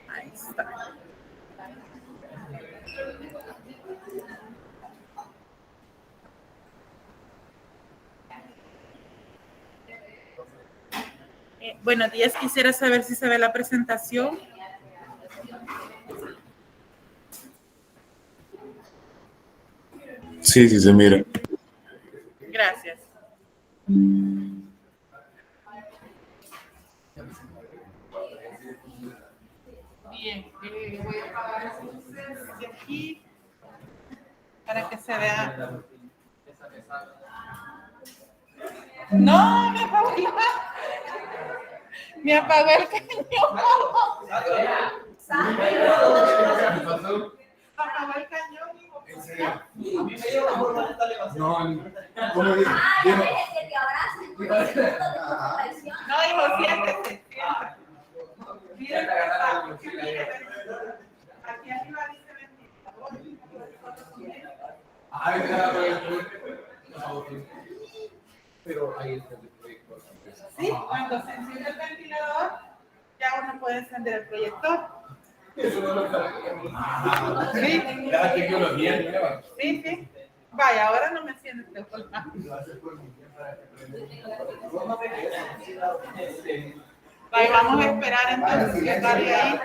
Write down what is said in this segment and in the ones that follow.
Ahí está. Buenos días, quisiera saber si se ve la presentación. Sí, sí se mira. Gracias. Bien, voy a apagar las luces de aquí para que se vea. No, me apagó el cañón. Apagó el cañón. ¿En serio? No, ¿cómo digo? No, hijo, siéntese. Miren, aquí arriba dice ventilador. Ay, pero ahí está el proyector. Sí, cuando se enciende el ventilador, ya uno puede encender el proyector. Sí. Ya tengo los dientes. Sí, sí. Vaya, ahora no me enciende este colmado. Vaya, vamos a esperar entonces que salga ahí.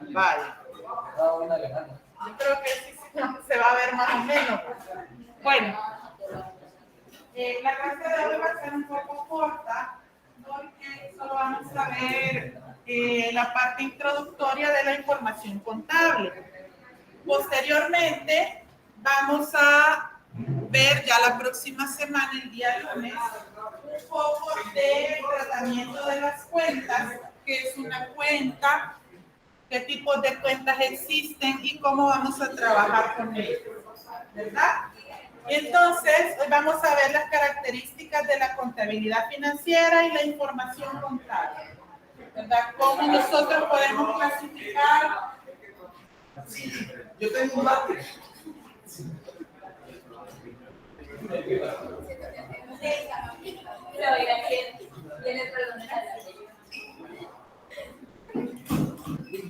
Vale. Yo creo que sí se va a ver más o menos. Bueno, la clase de hoy va a ser un poco corta porque solo vamos a ver la parte introductoria de la información contable. Posteriormente, vamos a ver ya la próxima semana, el día lunes, un poco del tratamiento de las cuentas, que es una cuenta, qué tipos de cuentas existen y cómo vamos a trabajar con ellos, ¿verdad? Entonces, hoy vamos a ver las características de la contabilidad financiera y la información contable, ¿verdad? Cómo nosotros podemos clasificar. Yo tengo un mate.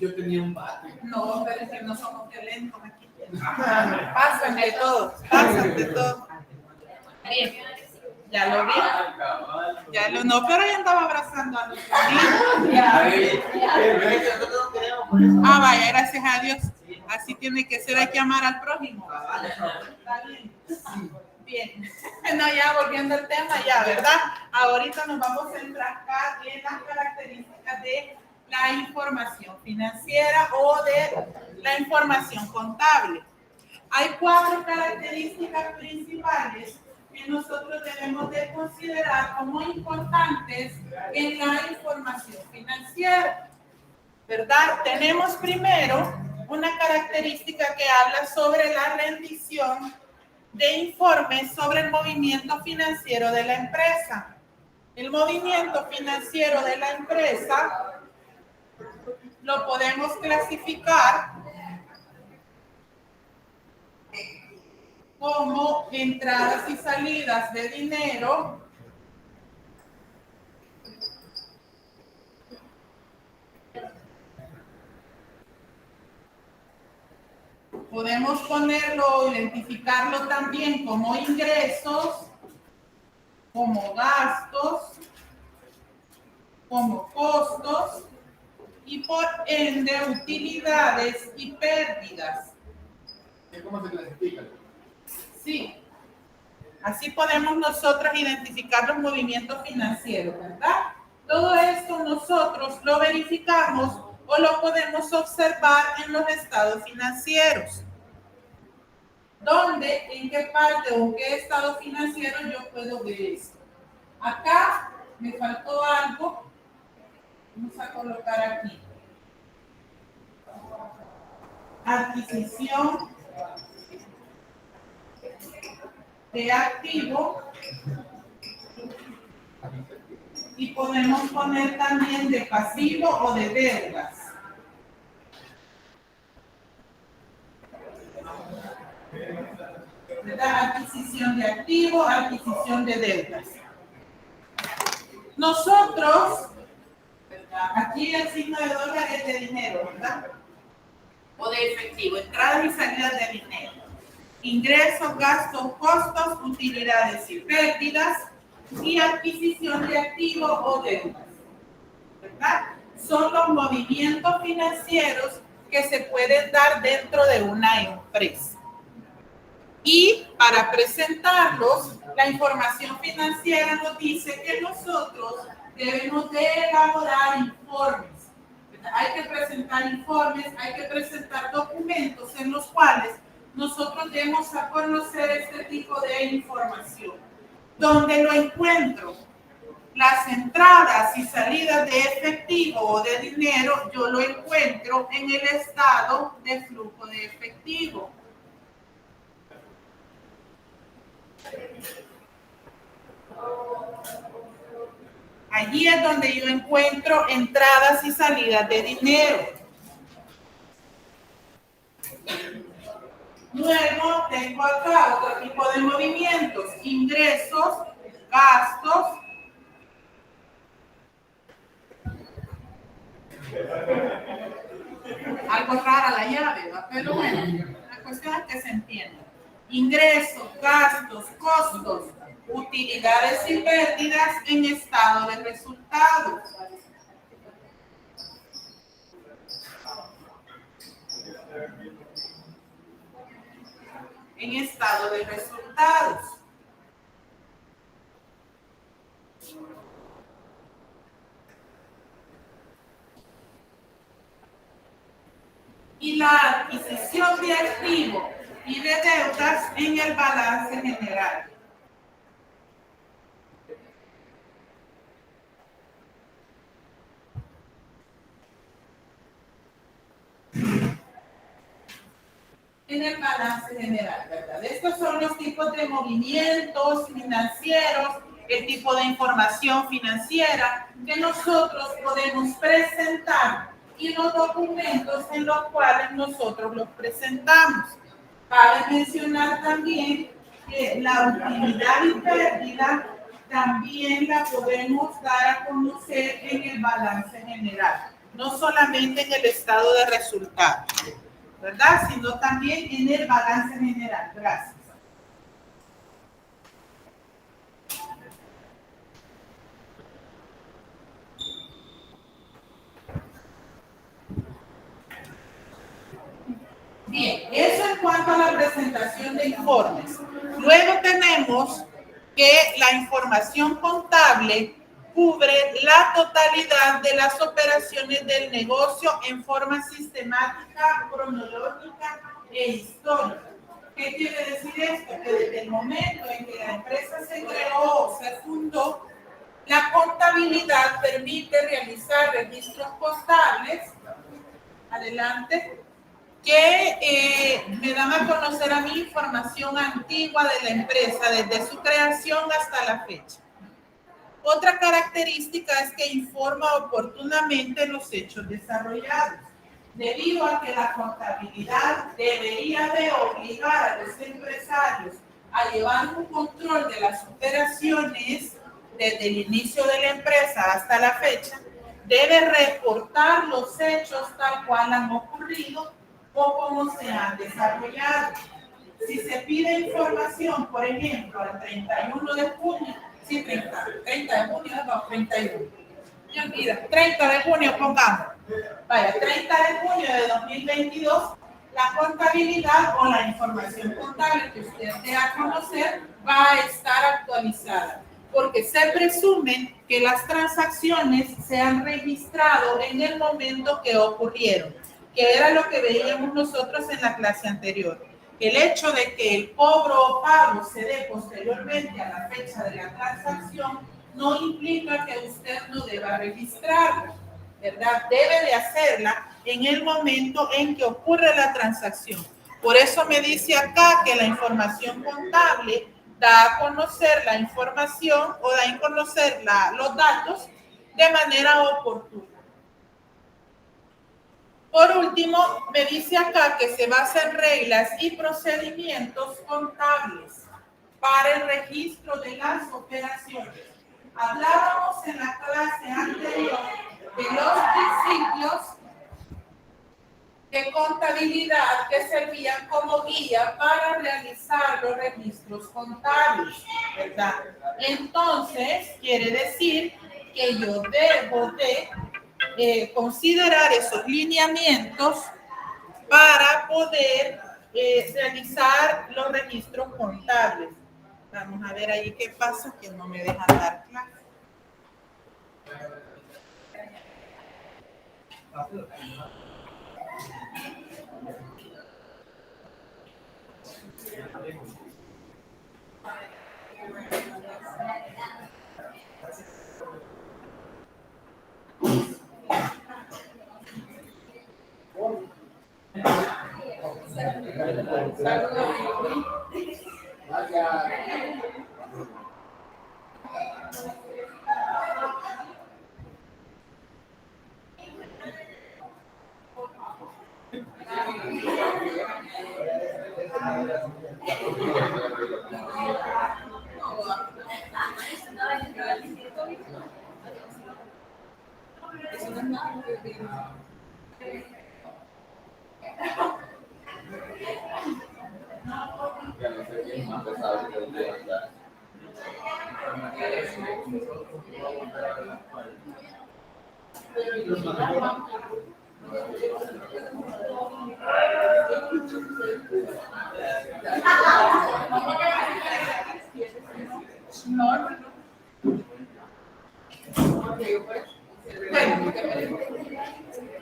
Yo tenía un bate. No, pero es que no somos violentos aquí. Pasan de todo, pasan de todo. Bien, ya lo vi. Ya lo no, pero ella andaba abrazando a los niños. Ah, vaya, gracias a Dios. Así tiene que ser, hay que amar al prójimo. Está bien. Bien. No, ya volviendo al tema, ya, ¿verdad? Ahorita nos vamos a enfrascar en las características de la información financiera o de la información contable. Hay 4 características principales que nosotros debemos de considerar como importantes en la información financiera, ¿verdad? Tenemos primero una característica que habla sobre la rendición de informes sobre el movimiento financiero de la empresa. El movimiento financiero de la empresa lo podemos clasificar como entradas y salidas de dinero, podemos ponerlo, identificarlo también como ingresos, como gastos, como costos y por ende utilidades y pérdidas. ¿Cómo se clasifica? Sí, así podemos nosotros identificar los movimientos financieros, ¿verdad? Todo esto nosotros lo verificamos o lo podemos observar en los estados financieros. ¿Dónde, en qué parte o en qué estado financiero yo puedo ver esto? Acá me faltó algo. Vamos a colocar aquí. Adquisición de activo. Y podemos poner también de pasivo o de deudas. ¿Verdad? Adquisición de activo, adquisición de deudas. Nosotros, aquí el signo de dólar es de dinero, ¿verdad? O de efectivo, entradas y salidas de dinero. Ingresos, gastos, costos, utilidades y pérdidas, y adquisición de activos o deudas, ¿verdad? Son los movimientos financieros que se pueden dar dentro de una empresa. Y para presentarlos, la información financiera nos dice que nosotros debemos de elaborar informes. Hay que presentar informes, hay que presentar documentos en los cuales nosotros demos a conocer este tipo de información. ¿Dónde lo encuentro? Las entradas y salidas de efectivo o de dinero, yo lo encuentro en el estado de flujo de efectivo. Allí es donde yo encuentro entradas y salidas de dinero. Luego tengo acá otro tipo de movimientos, ingresos, gastos, algo rara la llave, ¿verdad? Pero bueno, la cuestión es que se entienda. Ingresos, gastos, costos, utilidades y pérdidas en estado de resultados. En estado de resultados. Y la adquisición de activos y de deudas en el balance general. En el balance general, ¿verdad? Estos son los tipos de movimientos financieros, el tipo de información financiera que nosotros podemos presentar y los documentos en los cuales nosotros los presentamos. Cabe mencionar también que la utilidad y pérdida también la podemos dar a conocer en el balance general, no solamente en el estado de resultados, ¿verdad? Sino también en el balance general. Gracias. Bien, eso en cuanto a la presentación de informes. Luego tenemos que la información contable cubre la totalidad de las operaciones del negocio en forma sistemática, cronológica e histórica. ¿Qué quiere decir esto? Que desde el momento en que la empresa se creó o se fundó, la contabilidad permite realizar registros contables. Adelante. Que me dan a conocer a mí información antigua de la empresa, desde su creación hasta la fecha. Otra característica es que informa oportunamente los hechos desarrollados, debido a que la contabilidad debería de obligar a los empresarios a llevar un control de las operaciones desde el inicio de la empresa hasta la fecha. Debe reportar los hechos tal cual han ocurrido o cómo se han desarrollado. Si se pide información, por ejemplo, al 31 de junio, sí, 30 de junio, no, 31. Ya mira, 30 de junio, pongamos. Vaya, 30 de junio de 2022, la contabilidad o la información contable que usted dé a conocer va a estar actualizada. porque se presume que las transacciones se han registrado en el momento que ocurrieron, que era lo que veíamos nosotros en la clase anterior. El hecho de que el cobro o pago se dé posteriormente a la fecha de la transacción no implica que usted no deba registrarlo, ¿verdad? Debe de hacerla en el momento en que ocurre la transacción. Por eso me dice acá que la información contable da a conocer la información o da a conocer los datos de manera oportuna. Por último, me dice acá que se basan en reglas y procedimientos contables para el registro de las operaciones. Hablábamos en la clase anterior de los principios de contabilidad que servían como guía para realizar los registros contables, ¿verdad? Entonces, quiere decir que yo debo de considerar esos lineamientos para poder realizar los registros contables. Vamos a ver ahí qué pasa, que no me dejan dar clase.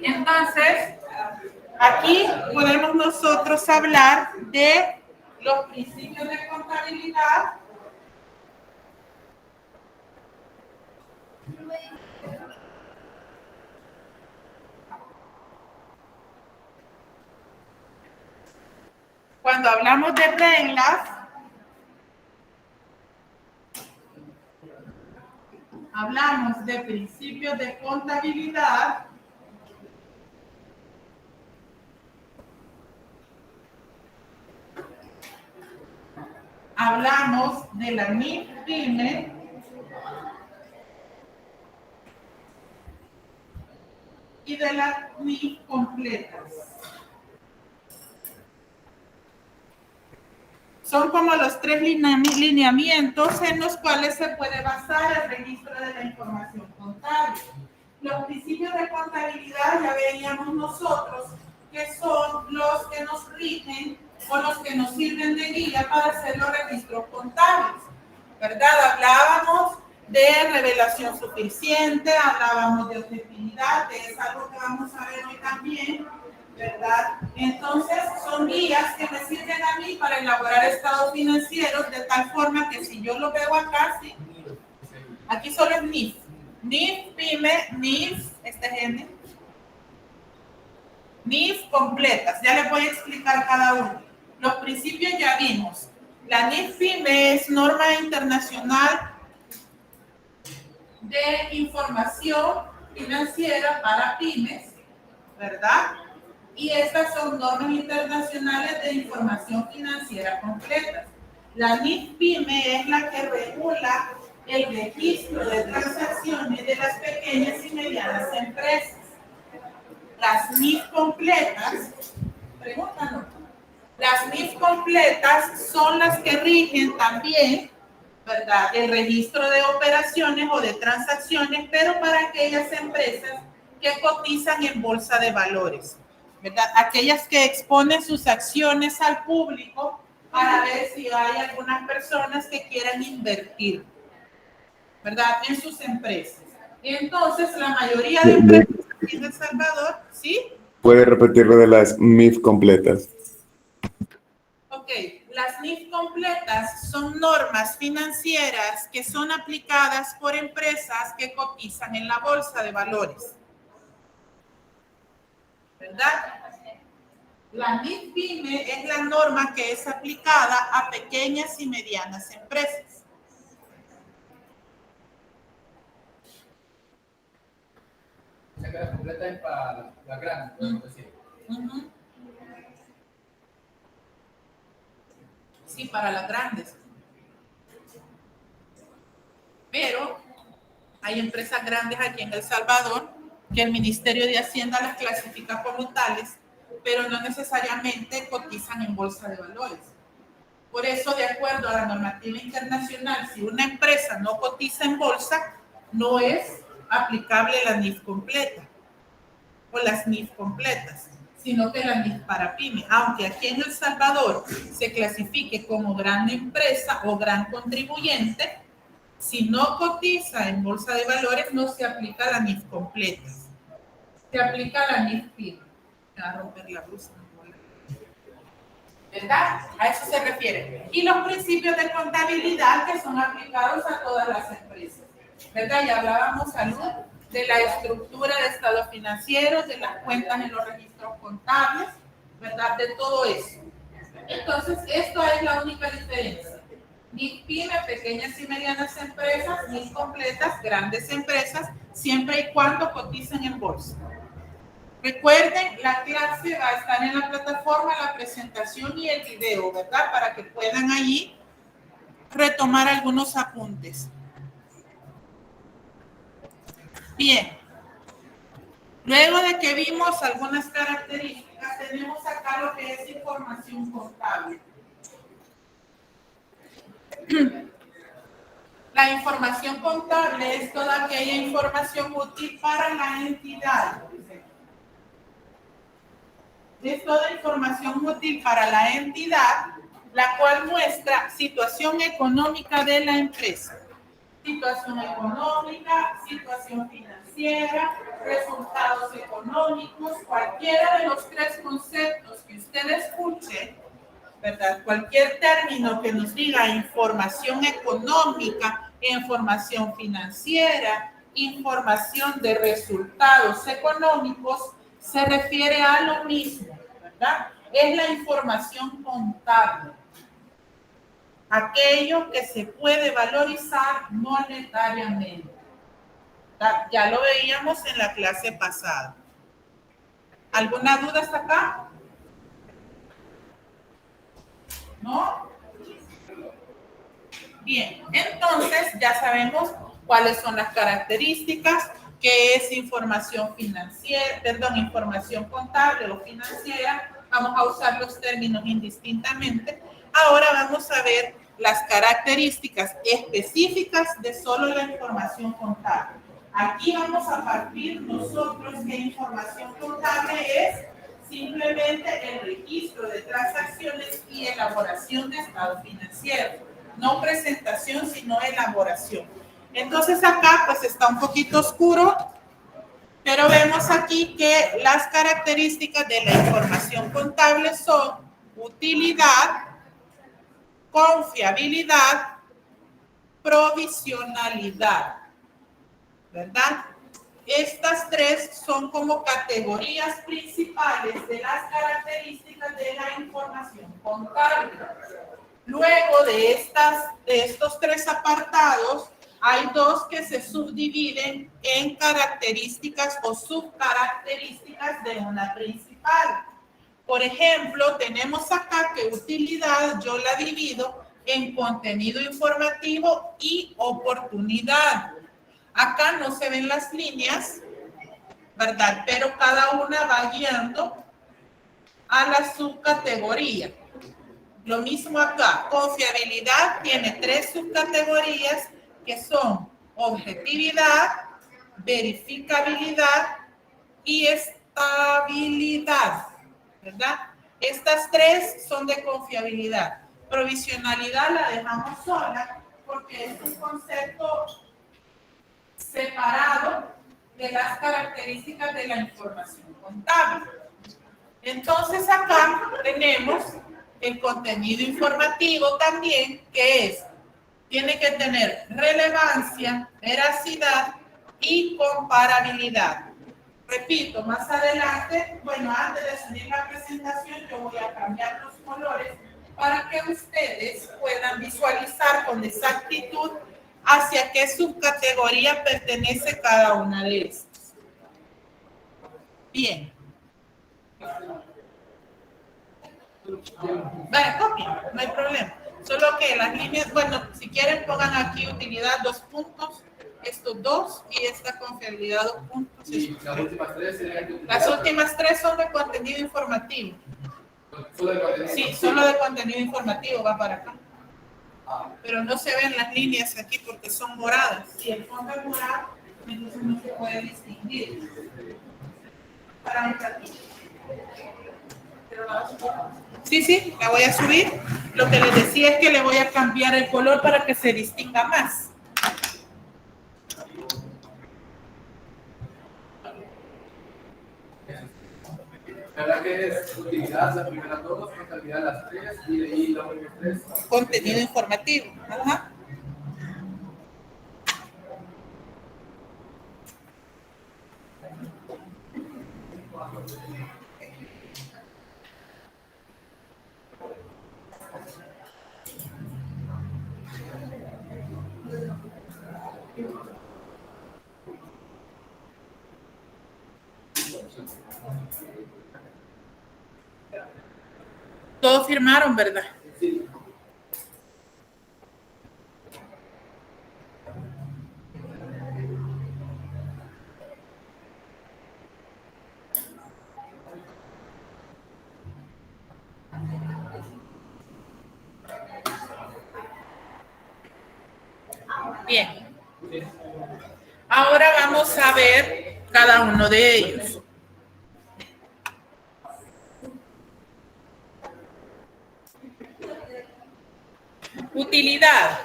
Entonces, aquí podemos nosotros hablar de los principios de contabilidad. Cuando hablamos de reglas, hablamos de principios de contabilidad. Hablamos de la NIF-PYME y de las NIF completas. Son como los tres lineamientos en los cuales se puede basar el registro de la información contable. Los principios de contabilidad ya veíamos nosotros que son los que nos rigen o los que nos sirven de guía para hacer los registros contables, ¿verdad? Hablábamos de revelación suficiente, hablábamos de objetividad, que es algo que vamos a ver hoy también, ¿verdad? Entonces, son guías que me sirven a mí para elaborar estados financieros de tal forma que si yo lo veo acá, sí, aquí solo es NIF. NIF, PYME, NIF, NIF completas. Ya les voy a explicar cada uno. Los principios ya vimos. La NIF-PYME es norma internacional de información financiera para pymes, ¿verdad? Y estas son normas internacionales de información financiera completas. La NIF-PYME es la que regula el registro de transacciones de las pequeñas y medianas empresas. Las NIF completas, pregúntanos, las NIF completas son las que rigen también, ¿verdad?, el registro de operaciones o de transacciones, pero para aquellas empresas que cotizan en bolsa de valores, ¿verdad? Aquellas que exponen sus acciones al público para ver si hay algunas personas que quieran invertir. ¿verdad? En sus empresas. Entonces, la mayoría de empresas aquí en El Salvador, ¿sí? ¿Puede repetir lo de las MIF completas? Ok, las NIF completas son normas financieras que son aplicadas por empresas que cotizan en la bolsa de valores, ¿verdad? La NIF PYME es la norma que es aplicada a pequeñas y medianas empresas. O sea que la completa es para la grande, podemos decir. Sí, para las grandes. Pero hay empresas grandes aquí en El Salvador que el Ministerio de Hacienda las clasifica como tales, pero no necesariamente cotizan en bolsa de valores. Por eso, de acuerdo a la normativa internacional, si una empresa no cotiza en bolsa, no es aplicable la NIF completa o las NIF completas, sino que la NIF para pyme. Aunque aquí en El Salvador se clasifique como gran empresa o gran contribuyente, si no cotiza en bolsa de valores, no se aplica la NIF completa. Se aplica la NIF pyme. Me va a romper la blusa. ¿Verdad? A eso se refiere. Y los principios de contabilidad que son aplicados a todas las empresas. ¿Verdad? Ya hablábamos, Salud, de la estructura de estados financieros, de las cuentas en los registros contables, ¿verdad? De todo eso. Entonces, esto es la única diferencia. NIF pyme, pequeñas y medianas empresas, NIF completas, grandes empresas, siempre y cuando coticen en bolsa. Recuerden, la clase va a estar en la plataforma, la presentación y el video, ¿verdad? Para que puedan allí retomar algunos apuntes. Bien. Luego de que vimos algunas características, tenemos acá lo que es información contable. La información contable es toda aquella información útil para la entidad. Es toda información útil para la entidad, la cual muestra situación económica de la empresa. Situación económica, situación financiera, resultados económicos, cualquiera de los tres conceptos que usted escuche, ¿verdad? Cualquier término que nos diga información económica, información financiera, información de resultados económicos, se refiere a lo mismo, ¿verdad? Es la información contable. Aquello que se puede valorizar monetariamente. Ya lo veíamos en la clase pasada. ¿Alguna duda hasta acá? ¿No? Bien, entonces ya sabemos cuáles son las características, qué es información financiera, información contable o financiera. Vamos a usar los términos indistintamente. Ahora vamos a ver las características específicas de solo la información contable. Aquí vamos a partir nosotros que información contable es simplemente el registro de transacciones y elaboración de estado financiero. No presentación, sino elaboración. Entonces acá pues está un poquito oscuro, pero vemos aquí que las características de la información contable son utilidad, confiabilidad, provisionalidad, ¿verdad? Estas tres son como categorías principales de las características de la información contable. Luego de estos tres apartados, hay dos que se subdividen en características o subcaracterísticas de una principal. Por ejemplo, tenemos acá que utilidad yo la divido en contenido informativo y oportunidad. Acá no se ven las líneas, ¿verdad? Pero cada una va guiando a la subcategoría. Lo mismo acá, confiabilidad tiene tres subcategorías que son objetividad, verificabilidad y estabilidad, ¿verdad? Estas tres son de confiabilidad. Provisionalidad la dejamos sola porque es un concepto separado de las características de la información contable. Entonces acá tenemos el contenido informativo también, que tiene que tener relevancia, veracidad y comparabilidad. Repito, más adelante, bueno, antes de subir la presentación, yo voy a cambiar los colores para que ustedes puedan visualizar con exactitud hacia qué subcategoría pertenece cada una de estas. Bien. Vale, copien, no hay problema. Solo que las líneas, bueno, si quieren pongan aquí utilidad 2 puntos, estos 2 y esta confiabilidad 2 puntos. Y las últimas 3 serían de utilidad. Las últimas 3 son de contenido informativo. ¿Solo de contenido? Sí, solo de contenido informativo va para acá. Ah. Pero no se ven las líneas aquí porque son moradas. Si el fondo es morado, entonces no se puede distinguir. Para un ratito. Sí, la voy a subir. Lo que les decía es que le voy a cambiar el color para que se distinga más. ¿Verdad que es utilidad la primera 2, contabilidad las 3 y de ahí las últimas 3? Contenido informativo. Ajá. Todos firmaron, ¿verdad? Sí. Bien. Ahora vamos a ver cada uno de ellos. Utilidad.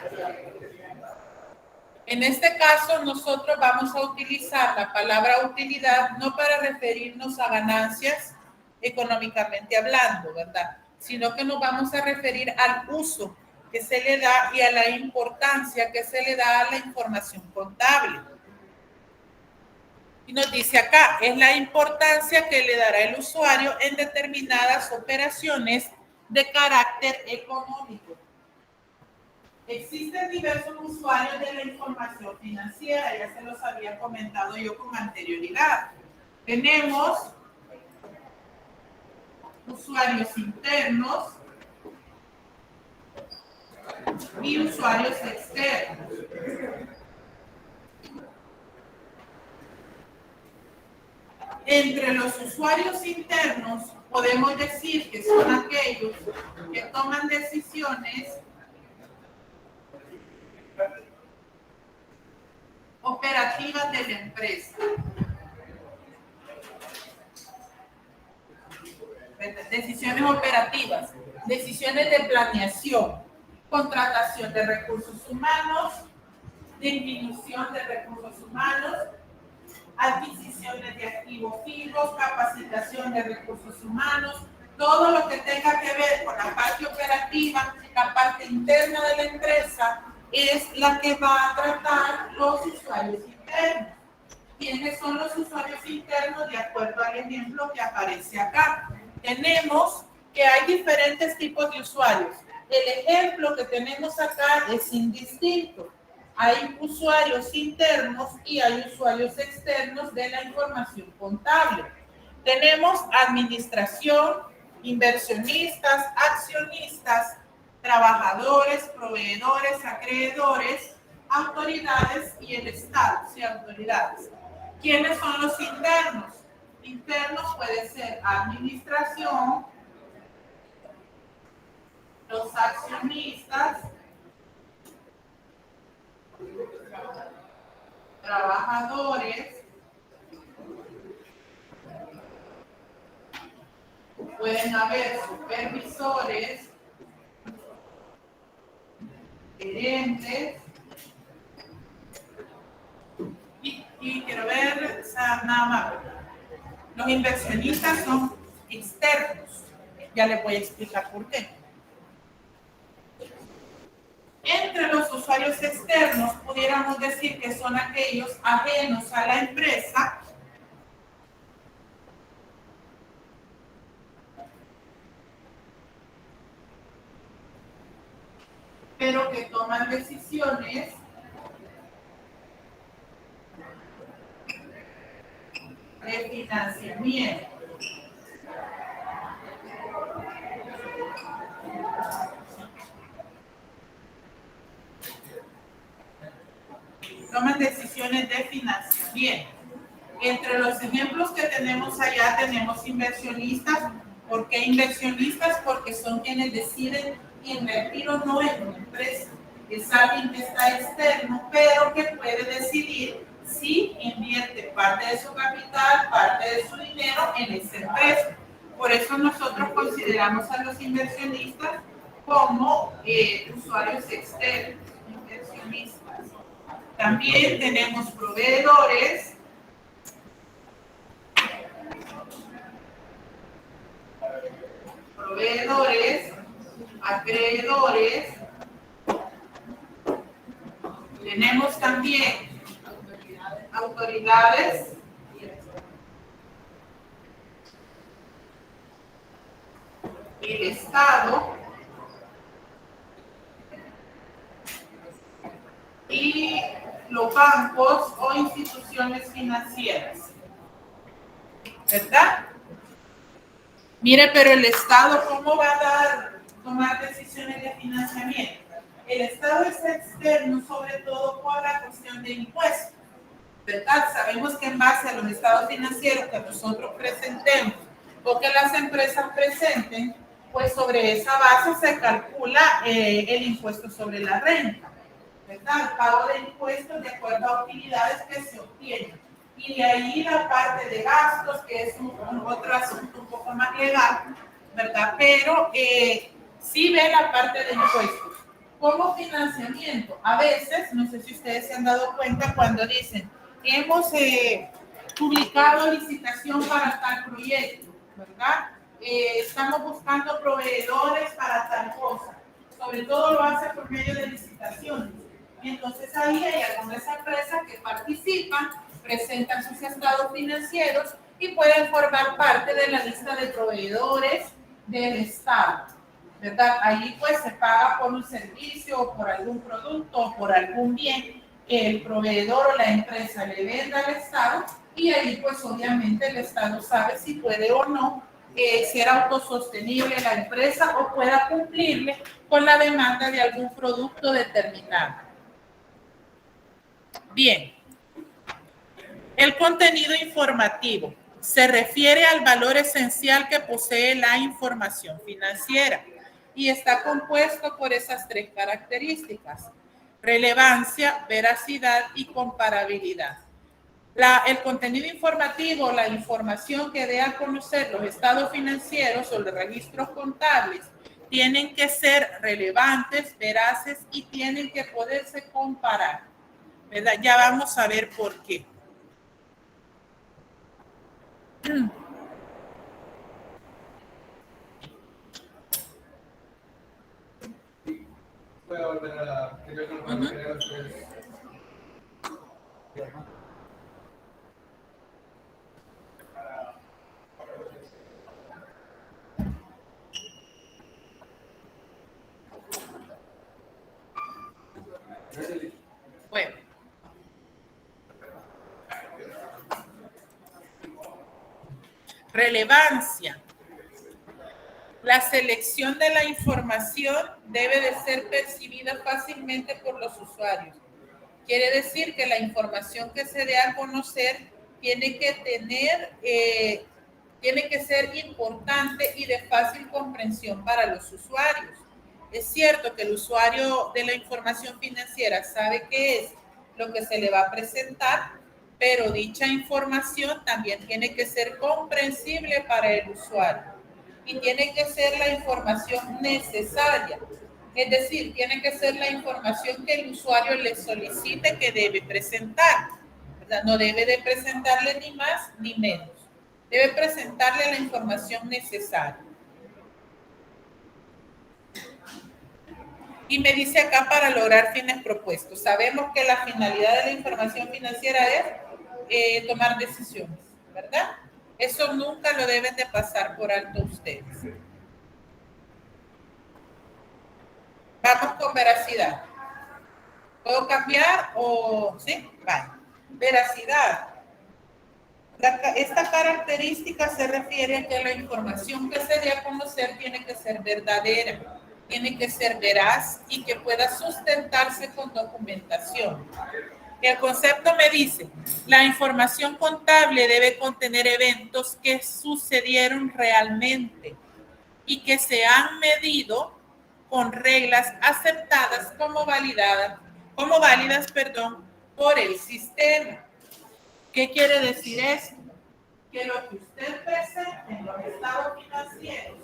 En este caso, nosotros vamos a utilizar la palabra utilidad no para referirnos a ganancias económicamente hablando, ¿verdad? Sino que nos vamos a referir al uso que se le da y a la importancia que se le da a la información contable. Y nos dice acá, es la importancia que le dará el usuario en determinadas operaciones de carácter económico. Existen diversos usuarios de la información financiera, ya se los había comentado yo con anterioridad. Tenemos usuarios internos y usuarios externos. Entre los usuarios internos podemos decir que son aquellos que toman decisiones operativas de la empresa. Decisiones operativas, decisiones de planeación, contratación de recursos humanos, disminución de recursos humanos, adquisiciones de activos fijos, capacitación de recursos humanos, todo lo que tenga que ver con la parte operativa, la parte interna de la empresa, es la que va a tratar los usuarios internos. ¿Quiénes son los usuarios internos? De acuerdo al ejemplo que aparece acá. Tenemos que hay diferentes tipos de usuarios. El ejemplo que tenemos acá es indistinto. Hay usuarios internos y hay usuarios externos de la información contable. Tenemos administración, inversionistas, accionistas, trabajadores, proveedores, acreedores, autoridades y el Estado, sí, autoridades. ¿Quiénes son los internos? Internos puede ser administración, los accionistas, trabajadores, pueden haber supervisores, gerentes Y quiero ver, nada más. Los inversionistas son externos. Ya les voy a explicar por qué. Entre los usuarios externos, pudiéramos decir que son aquellos ajenos a la empresa, pero que toman decisiones de financiamiento. Toman decisiones de financiamiento. Entre los ejemplos que tenemos allá tenemos inversionistas. ¿Por qué inversionistas? Porque son quienes deciden invertir o no en una empresa. Es alguien que está externo, pero que puede decidir si invierte parte de su capital, parte de su dinero en esa empresa. Por eso nosotros consideramos a los inversionistas como usuarios externos, inversionistas. También tenemos proveedores. Acreedores. Tenemos también autoridades. El Estado. Y los bancos o instituciones financieras. ¿Verdad? Mire, pero el Estado, ¿cómo va a tomar decisiones de financiamiento? El Estado es externo, sobre todo por la cuestión de impuestos. ¿Verdad? Sabemos que en base a los estados financieros que nosotros presentemos o que las empresas presenten, pues sobre esa base se calcula el impuesto sobre la renta. ¿Verdad? El pago de impuestos de acuerdo a utilidades que se obtienen. Y de ahí la parte de gastos, que es otro asunto un poco más legal, ¿verdad? Pero sí ve la parte de impuestos. Como financiamiento, a veces, no sé si ustedes se han dado cuenta cuando dicen, hemos publicado licitación para tal proyecto, ¿verdad? Estamos buscando proveedores para tal cosa. Sobre todo lo hace por medio de licitaciones. Entonces ahí hay algunas empresas que participan, presentan sus estados financieros y pueden formar parte de la lista de proveedores del Estado, ¿verdad? Ahí pues se paga por un servicio o por algún producto o por algún bien que el proveedor o la empresa le venda al Estado y ahí pues obviamente el Estado sabe si puede o no ser autosostenible la empresa o pueda cumplirle con la demanda de algún producto determinado. Bien, el contenido informativo se refiere al valor esencial que posee la información financiera y está compuesto por esas tres características: relevancia, veracidad y comparabilidad. El contenido informativo, la información que dé a conocer los estados financieros o los registros contables, tienen que ser relevantes, veraces y tienen que poderse comparar, ¿verdad? Ya vamos a ver por qué. Voy a volver a la anterior normal. Bueno. Relevancia. La selección de la información debe de ser percibida fácilmente por los usuarios. Quiere decir que la información que se dé a conocer tiene que ser importante y de fácil comprensión para los usuarios. Es cierto que el usuario de la información financiera sabe qué es lo que se le va a presentar, pero dicha información también tiene que ser comprensible para el usuario y tiene que ser la información necesaria. Es decir, tiene que ser la información que el usuario le solicite que debe presentar, ¿verdad? No debe de presentarle ni más ni menos. Debe presentarle la información necesaria. Y me dice acá para lograr fines propuestos. Sabemos que la finalidad de la información financiera es tomar decisiones, ¿verdad? Eso nunca lo deben de pasar por alto ustedes. Vamos con veracidad. ¿Puedo cambiar o sí? Vale. Veracidad. Esta característica se refiere a que la información que se dé a conocer tiene que ser verdadera, tiene que ser veraz y que pueda sustentarse con documentación. El concepto me dice, la información contable debe contener eventos que sucedieron realmente y que se han medido con reglas aceptadas como válidas, por el sistema. ¿Qué quiere decir esto? Que lo que usted presente en los estados financieros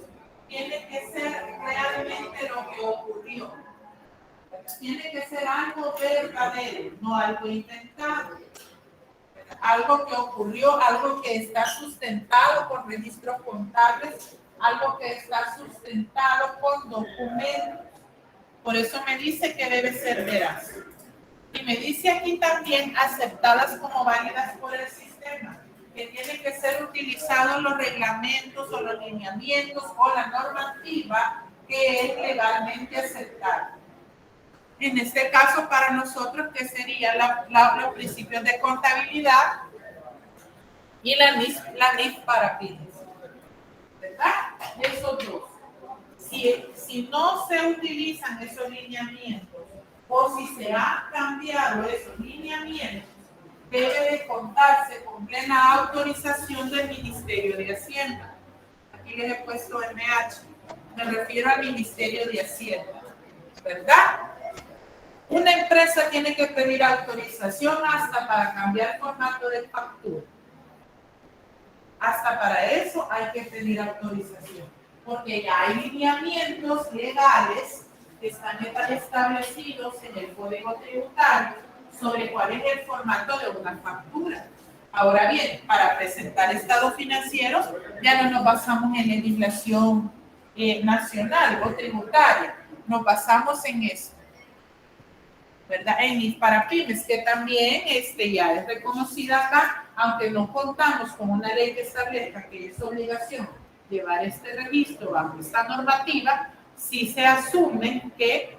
tiene que ser realmente lo que ocurrió. Tiene que ser algo verdadero, no algo inventado. Algo que ocurrió, algo que está sustentado con registros contables, algo que está sustentado con documentos. Por eso me dice que debe ser veraz. Y me dice aquí también aceptadas como válidas por el sistema, que tienen que ser utilizados los reglamentos o los lineamientos o la normativa que es legalmente aceptada. En este caso, para nosotros, que serían los principios de contabilidad y la NIF para pymes, ¿verdad? Esos dos. Si no se utilizan esos lineamientos o si se han cambiado esos lineamientos, debe de contarse con plena autorización del Ministerio de Hacienda. Aquí les he puesto MH, me refiero al Ministerio de Hacienda, ¿verdad? Una empresa tiene que pedir autorización hasta para cambiar el formato de factura. Hasta para eso hay que pedir autorización, porque ya hay lineamientos legales que están establecidos en el Código Tributario sobre cuál es el formato de una factura. Ahora bien, para presentar estados financieros ya no nos basamos en legislación nacional o tributaria, nos basamos en eso, ¿verdad? En para pymes, que también ya es reconocida acá, aunque no contamos con una ley que establezca que es obligación llevar este registro bajo esta normativa, sí se asume que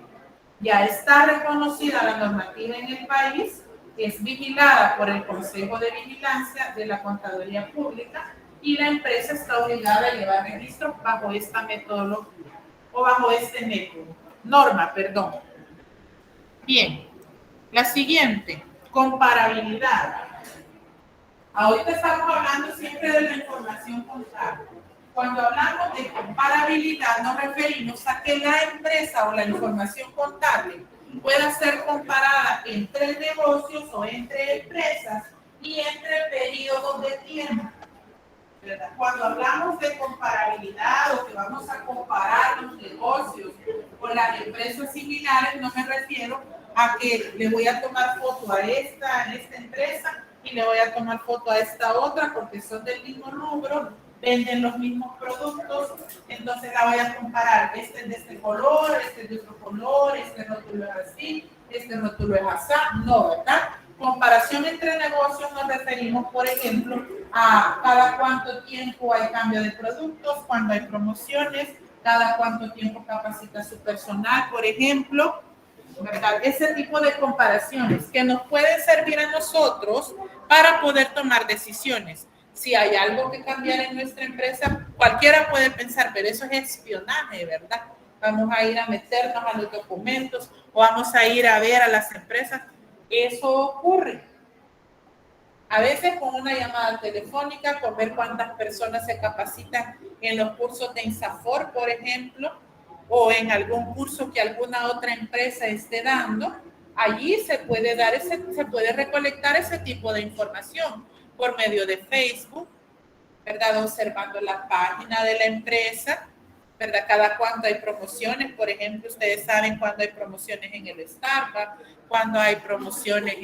ya está reconocida la normativa en el país, es vigilada por el Consejo de Vigilancia de la Contaduría Pública y la empresa está obligada a llevar registro bajo esta metodología o bajo este método. Norma, perdón. Bien, la siguiente, comparabilidad. Ahorita estamos hablando siempre de la información contable. Cuando hablamos de comparabilidad nos referimos a que la empresa o la información contable pueda ser comparada entre negocios o entre empresas y entre periodos de tiempo, ¿verdad? Cuando hablamos de comparabilidad o que vamos a comparar los negocios con las empresas similares, no me refiero a que le voy a tomar foto a esta empresa y le voy a tomar foto a esta otra porque son del mismo rubro, venden los mismos productos, entonces la voy a comparar. Este es de este color, este es de otro color, este rótulo es así, este rótulo es así. No, ¿verdad? Comparación entre negocios nos referimos, por ejemplo, a cada cuánto tiempo hay cambio de productos, cuando hay promociones, cada cuánto tiempo capacita su personal, por ejemplo, ¿verdad? Ese tipo de comparaciones que nos pueden servir a nosotros para poder tomar decisiones. Si hay algo que cambiar en nuestra empresa, cualquiera puede pensar, pero eso es espionaje, ¿verdad? Vamos a ir a meternos a los documentos o vamos a ir a ver a las empresas. Eso ocurre. A veces con una llamada telefónica, con ver cuántas personas se capacitan en los cursos de INSAFOR, por ejemplo, o en algún curso que alguna otra empresa esté dando, allí se puede recolectar ese tipo de información por medio de Facebook, ¿verdad? Observando la página de la empresa, ¿verdad? Cada cuánto hay promociones, por ejemplo, ustedes saben cuándo hay promociones en el Starbucks, cuándo hay promociones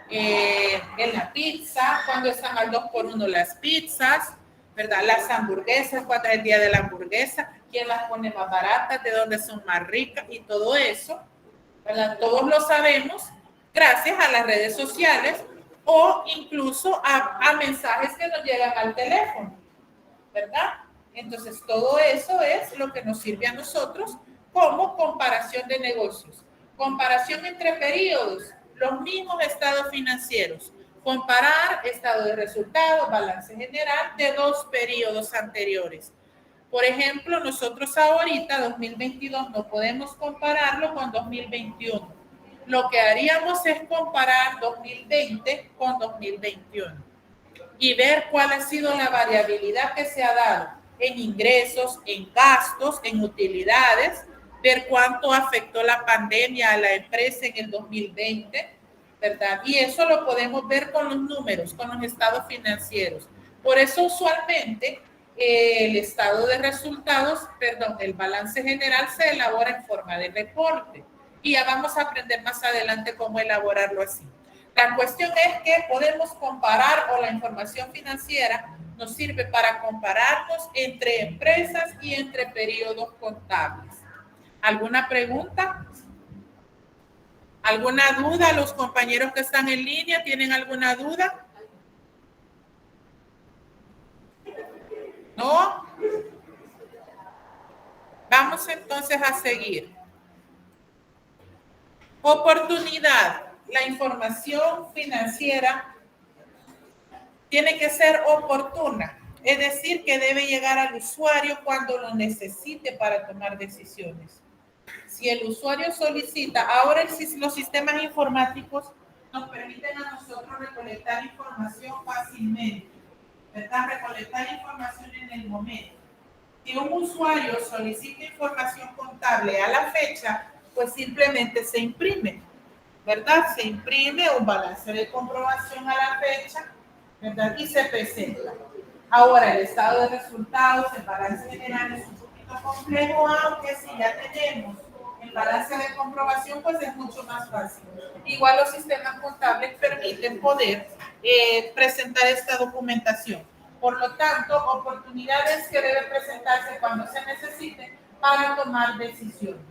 en la pizza, cuando están al 2x1 las pizzas, ¿verdad? Las hamburguesas, cuando es el día de la hamburguesa, quién las pone más baratas, de dónde son más ricas y todo eso, ¿verdad? Todos lo sabemos gracias a las redes sociales o incluso a mensajes que nos llegan al teléfono, ¿verdad? Entonces, todo eso es lo que nos sirve a nosotros como comparación de negocios. Comparación entre periodos, los mismos estados financieros. Comparar estado de resultados, balance general de 2 periodos anteriores. Por ejemplo, nosotros ahorita, 2022, no podemos compararlo con 2021. Lo que haríamos es comparar 2020 con 2021 y ver cuál ha sido la variabilidad que se ha dado en ingresos, en gastos, en utilidades, ver cuánto afectó la pandemia a la empresa en el 2020, ¿verdad? Y eso lo podemos ver con los números, con los estados financieros. Por eso usualmente el estado de resultados, el balance general se elabora en forma de reporte. Y ya vamos a aprender más adelante cómo elaborarlo así. La cuestión es que podemos comparar o la información financiera nos sirve para compararnos entre empresas y entre periodos contables. ¿Alguna pregunta? ¿Alguna duda? ¿Los compañeros que están en línea tienen alguna duda? ¿No? Vamos entonces a seguir. Oportunidad. La información financiera tiene que ser oportuna, es decir, que debe llegar al usuario cuando lo necesite para tomar decisiones. Si el usuario solicita, ahora los sistemas informáticos nos permiten a nosotros recolectar información fácilmente, ¿verdad? Recolectar información en el momento. Si un usuario solicita información contable a la fecha, pues simplemente se imprime, ¿verdad? Se imprime un balance de comprobación a la fecha, ¿verdad? Y se presenta. Ahora, el estado de resultados, el balance general es un poquito complejo, aunque si ya tenemos el balance de comprobación, pues es mucho más fácil. Igual los sistemas contables permiten poder presentar esta documentación. Por lo tanto, oportunidades que deben presentarse cuando se necesiten para tomar decisiones.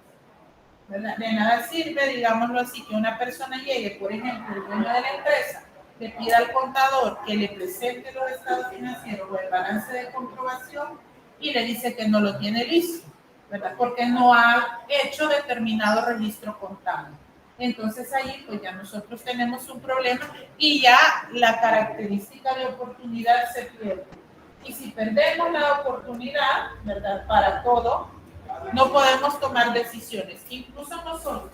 ¿Verdad? De nada sirve, digámoslo así, que una persona llegue, por ejemplo, el dueño de la empresa, le pida al contador que le presente los estados financieros o el balance de comprobación y le dice que no lo tiene listo, ¿verdad? Porque no ha hecho determinado registro contable. Entonces ahí pues ya nosotros tenemos un problema y ya la característica de oportunidad se pierde. Y si perdemos la oportunidad, ¿verdad? Para todo, no podemos tomar decisiones. Incluso nosotros,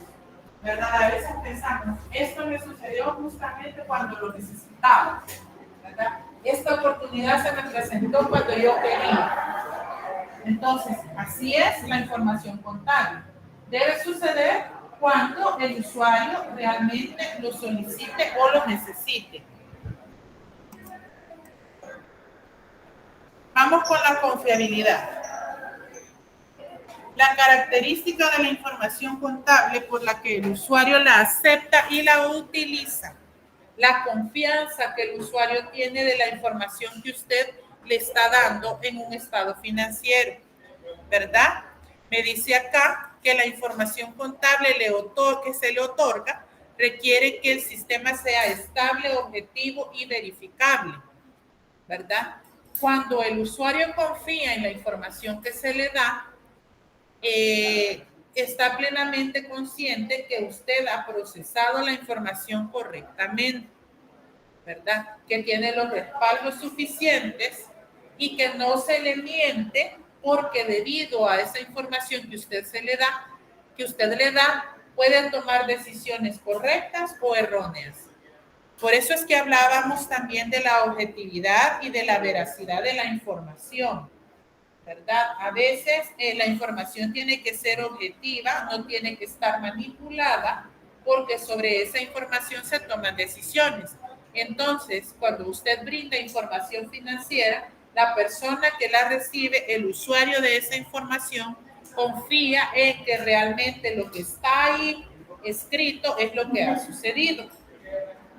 ¿verdad? A veces pensamos, esto me sucedió justamente cuando lo necesitaba, ¿verdad? Esta oportunidad se me presentó cuando yo quería. Entonces, así es la información contable. Debe suceder cuando el usuario realmente lo solicite o lo necesite. Vamos con la confiabilidad. La característica de la información contable por la que el usuario la acepta y la utiliza. La confianza que el usuario tiene de la información que usted le está dando en un estado financiero, ¿verdad? Me dice acá que la información contable que se le otorga requiere que el sistema sea estable, objetivo y verificable, ¿verdad? Cuando el usuario confía en la información que se le da, está plenamente consciente que usted ha procesado la información correctamente, ¿verdad? Que tiene los respaldos suficientes y que no se le miente porque debido a esa información que usted le da, pueden tomar decisiones correctas o erróneas. Por eso es que hablábamos también de la objetividad y de la veracidad de la información, ¿verdad? A veces la información tiene que ser objetiva, no tiene que estar manipulada, porque sobre esa información se toman decisiones. Entonces, cuando usted brinda información financiera, la persona que la recibe, el usuario de esa información, confía en que realmente lo que está ahí escrito es lo que ha sucedido,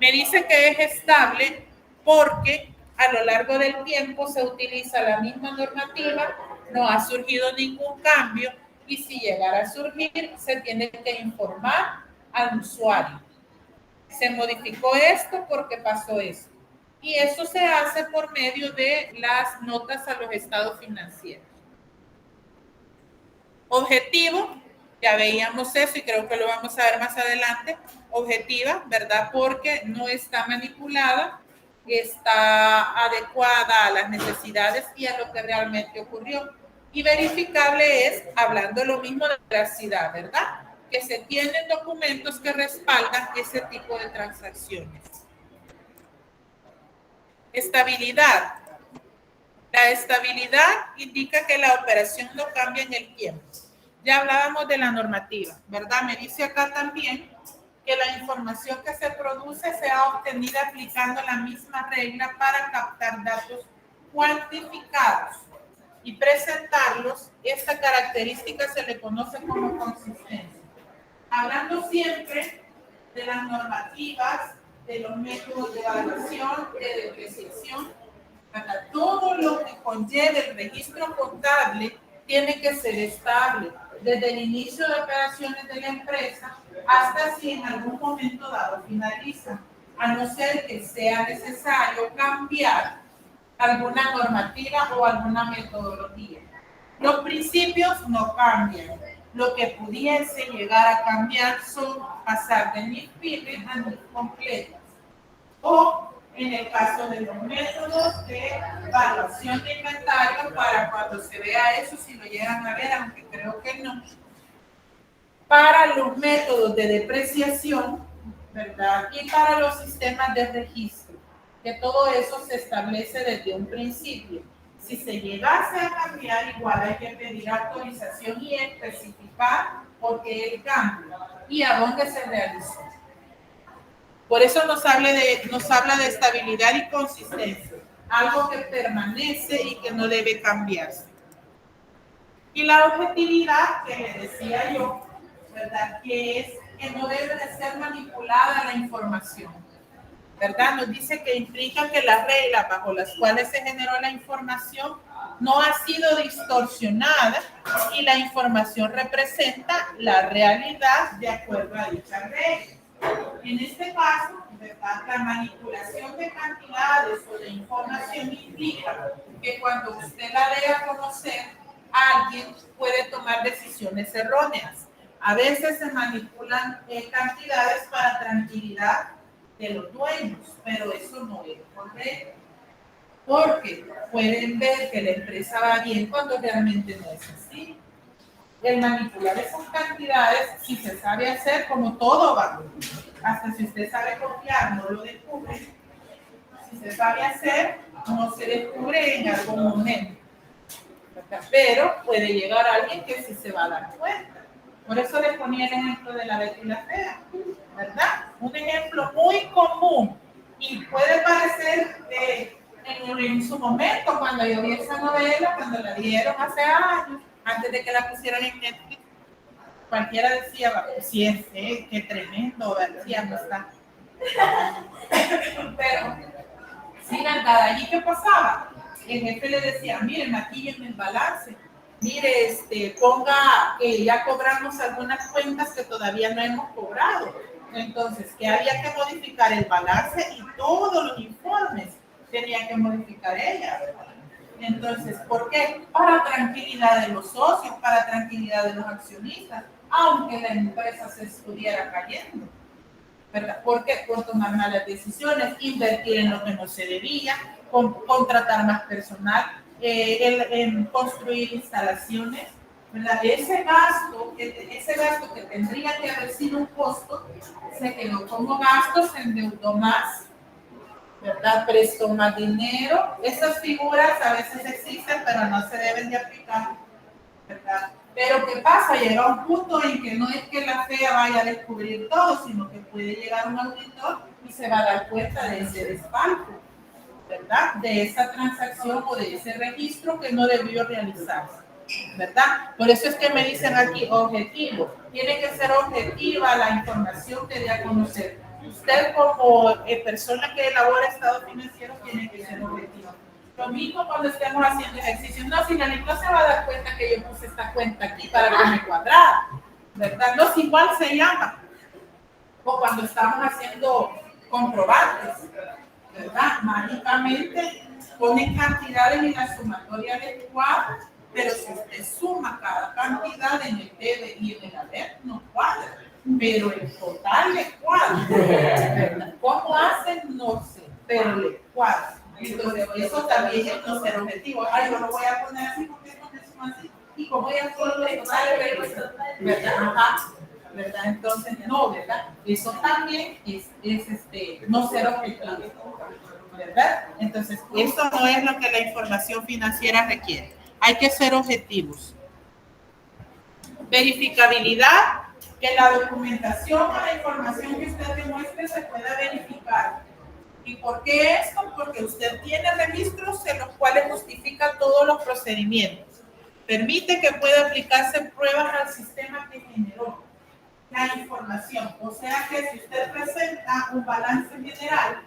Me dice que es estable porque a lo largo del tiempo se utiliza la misma normativa, no ha surgido ningún cambio y si llegara a surgir se tiene que informar al usuario. Se modificó esto porque pasó esto. Y eso se hace por medio de las notas a los estados financieros. Objetivo, ya veíamos eso y creo que lo vamos a ver más adelante. Objetiva, ¿verdad? Porque no está manipulada, está adecuada a las necesidades y a lo que realmente ocurrió. Y verificable es, hablando lo mismo de veracidad, ¿verdad? Que se tienen documentos que respaldan ese tipo de transacciones. Estabilidad. La estabilidad indica que la operación no cambia en el tiempo. Ya hablábamos de la normativa, ¿verdad? Me dice acá también que la información que se produce sea obtenida aplicando la misma regla para captar datos cuantificados y presentarlos. Esta característica se le conoce como consistencia. Hablando siempre de las normativas, de los métodos de evaluación, de depreciación, para todo lo que conlleve el registro contable tiene que ser estable desde el inicio de operaciones de la empresa hasta si en algún momento dado finaliza, a no ser que sea necesario cambiar alguna normativa o alguna metodología. Los principios no cambian. Lo que pudiese llegar a cambiar son pasar de NIF pyme a NIF completas. O en el caso de los métodos de evaluación de inventario, para cuando se vea eso, si lo llegan a ver, aunque creo que no. Para los métodos de depreciación, ¿verdad? Y para los sistemas de registro, que todo eso se establece desde un principio. Si se llegase a cambiar, igual hay que pedir autorización y especificar por qué el cambio y a dónde se realizó. Por eso nos habla de estabilidad y consistencia, algo que permanece y que no debe cambiarse. Y la objetividad, que le decía yo, ¿verdad? Que es que no debe de ser manipulada la información, ¿verdad? Nos dice que implica que las reglas bajo las cuales se generó la información no ha sido distorsionada y la información representa la realidad de acuerdo a dicha regla. En este caso, ¿verdad? La manipulación de cantidades o de información implica que cuando usted la dé a conocer, alguien puede tomar decisiones erróneas. A veces se manipulan cantidades para tranquilidad de los dueños, pero eso no es correcto. Porque pueden ver que la empresa va bien cuando realmente no es así. El manipular esas cantidades, si se sabe hacer, como todo va, hasta si usted sabe copiar, no lo descubre. Si se sabe hacer, no se descubre en algún momento. Pero puede llegar alguien que sí se va a dar cuenta. Por eso les ponía el ejemplo de la Betty la Fea, ¿verdad? Un ejemplo muy común y puede parecer en su momento, cuando yo vi esa novela, cuando la dieron hace años, antes de que la pusieran en Netflix, cualquiera decía, sí, qué tremendo, decía, no está. Pero, sí, ¿verdad? Allí qué pasaba. El jefe le decía, mire, maquílleme el balance. Mire, ponga que ya cobramos algunas cuentas que todavía no hemos cobrado. Entonces, que había que modificar el balance y todos los informes tenía que modificar ella. Entonces, ¿por qué? Para tranquilidad de los socios, para tranquilidad de los accionistas, aunque la empresa se estuviera cayendo, ¿verdad? ¿Por qué? Por tomar malas decisiones, invertir en lo que no se debía, contratar más personal, en construir instalaciones, ¿verdad? Ese gasto que tendría que haber sido un costo, se quedó como gasto, se endeudó más, ¿verdad? Prestó más dinero. Esas figuras a veces existen, pero no se deben de aplicar, ¿verdad? Pero ¿qué pasa? Llega un punto en que no es que la FEA vaya a descubrir todo, sino que puede llegar un auditor y se va a dar cuenta de ese desfalco, ¿verdad? De esa transacción o de ese registro que no debió realizarse, ¿verdad? Por eso es que me dicen aquí objetivo. Tiene que ser objetiva la información que dé a conocer. Usted como persona que elabora estado financiero tiene que ser objetivo. Lo mismo cuando estemos haciendo ejercicios. No, si la no se va a dar cuenta que yo puse esta cuenta aquí para que me cuadrara, ¿verdad? No, si igual se llama. O cuando estamos haciendo comprobantes, ¿verdad? Mágicamente ponen cantidades en la sumatoria adecuada, pero si usted suma cada cantidad en el debe y en el haber, no cuadra. Pero el total le cuadra, ¿verdad? ¿Cómo hacen? No sé, pero le cuadra. Entonces, eso también es no ser objetivo. Ay, yo lo voy a poner así porque no me suma así. Y como ya solo le sale, ¿verdad? Ajá. ¿Verdad? Entonces, no, ¿verdad? Eso también es no ser objetivo, ¿verdad? Entonces, eso no es lo que la información financiera requiere. Hay que ser objetivos. Verificabilidad, que la documentación o la información que usted demuestre se pueda verificar. ¿Y por qué esto? Porque usted tiene registros en los cuales justifica todos los procedimientos. Permite que pueda aplicarse pruebas al sistema que generó la información. O sea que si usted presenta un balance general,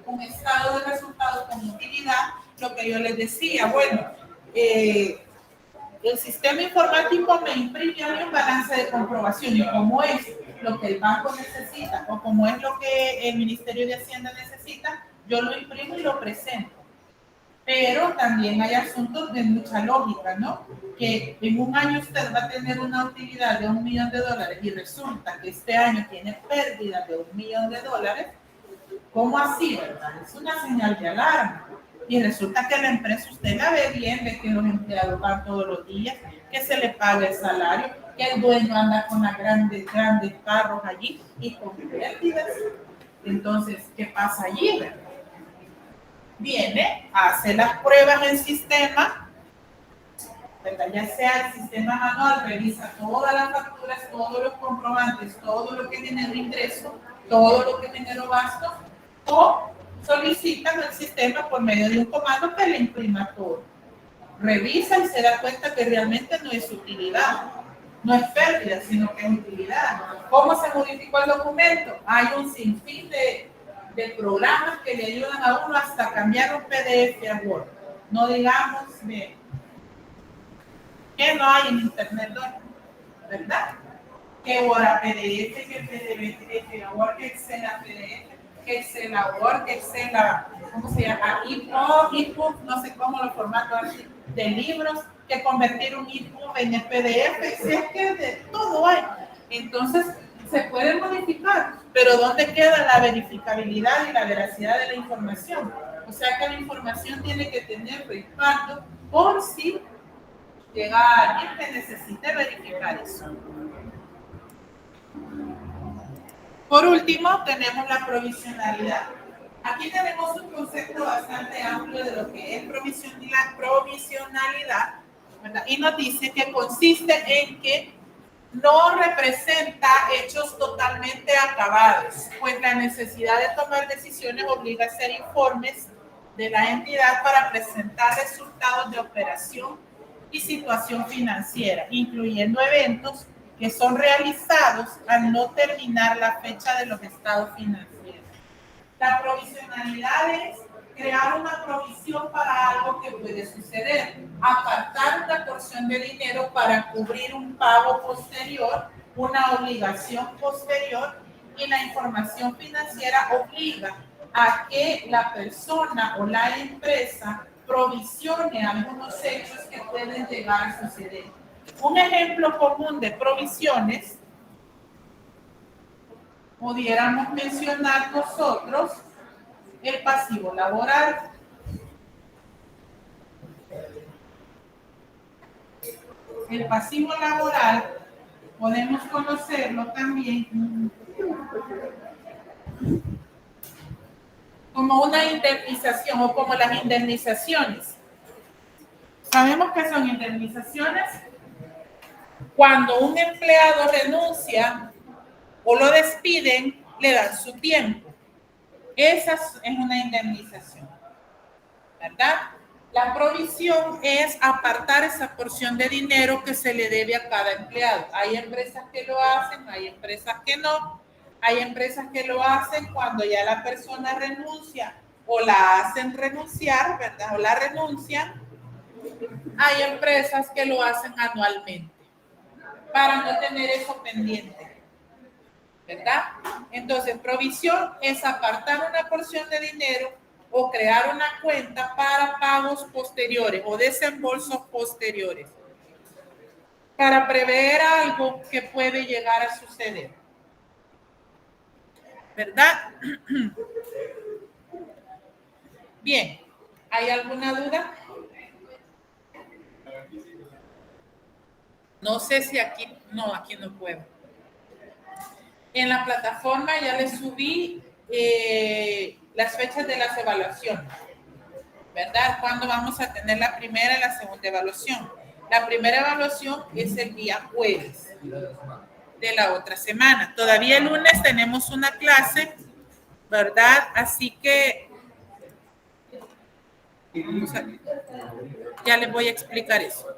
un estado de resultados con utilidad, lo que yo les decía, bueno, el sistema informático me imprime a mí un balance de comprobación y como es lo que el banco necesita o como es lo que el Ministerio de Hacienda necesita, yo lo imprimo y lo presento. Pero también hay asuntos de mucha lógica, ¿no? Que en un año usted va a tener una utilidad de $1 millón y resulta que este año tiene pérdida de $1 millón. ¿Cómo así, verdad? Es una señal de alarma. Y resulta que la empresa usted la ve bien, ve que los empleados van todos los días, que se le paga el salario, que el dueño anda con las grandes carros allí y con pérdidas. Entonces, ¿qué pasa allí, verdad? Viene, hace las pruebas en sistema, ¿verdad? Ya sea el sistema manual, revisa todas las facturas, todos los comprobantes, todo lo que generó ingreso, todo lo que generó gasto, o solicitan al sistema por medio de un comando que le imprima todo. Revisa y se da cuenta que realmente no es utilidad, no es pérdida, sino que es utilidad. ¿Cómo se modificó el documento? Hay un sinfín de programas que le ayudan a uno hasta cambiar un PDF a Word. No digamos que no hay en Internet, ¿verdad? Que Word a PDF, que PDF a Word, que Excel a PDF, que Excel a Word, que Excel a, ¿cómo se llama? EPUB, no sé cómo lo formato así, de libros, que convertir un EPUB en el PDF, si es que de todo hay. Entonces, se puede modificar, pero ¿dónde queda la verificabilidad y la veracidad de la información? O sea que la información tiene que tener respaldo por si llega alguien que necesite verificar eso. Por último, tenemos la provisionalidad. Aquí tenemos un concepto bastante amplio de lo que es provisionalidad, ¿verdad? Y nos dice que consiste en que no representa hechos totalmente acabados, pues la necesidad de tomar decisiones obliga a hacer informes de la entidad para presentar resultados de operación y situación financiera, incluyendo eventos que son realizados al no terminar la fecha de los estados financieros. La provisionalidad es crear una provisión para algo que puede suceder, apartar una porción de dinero para cubrir un pago posterior, una obligación posterior, y la información financiera obliga a que la persona o la empresa provisione algunos hechos que pueden llegar a suceder. Un ejemplo común de provisiones pudiéramos mencionar nosotros el pasivo laboral. El pasivo laboral podemos conocerlo también como una indemnización o como las indemnizaciones. Sabemos que son indemnizaciones cuando un empleado renuncia o lo despiden, le dan su tiempo. Esa es una indemnización, ¿verdad? La provisión es apartar esa porción de dinero que se le debe a cada empleado. Hay empresas que lo hacen, hay empresas que no. Hay empresas que lo hacen cuando ya la persona renuncia o la hacen renunciar, ¿verdad? O la renuncian. Hay empresas que lo hacen anualmente para no tener eso pendiente, ¿verdad? Entonces, provisión es apartar una porción de dinero o crear una cuenta para pagos posteriores o desembolsos posteriores para prever algo que puede llegar a suceder, ¿verdad? Bien, ¿hay alguna duda? No sé si aquí no puedo. En la plataforma ya les subí las fechas de las evaluaciones, ¿verdad? ¿Cuándo vamos a tener la primera y la segunda evaluación? La primera evaluación es el día jueves de la otra semana. Todavía el lunes tenemos una clase, ¿verdad? Así que ya les voy a explicar eso.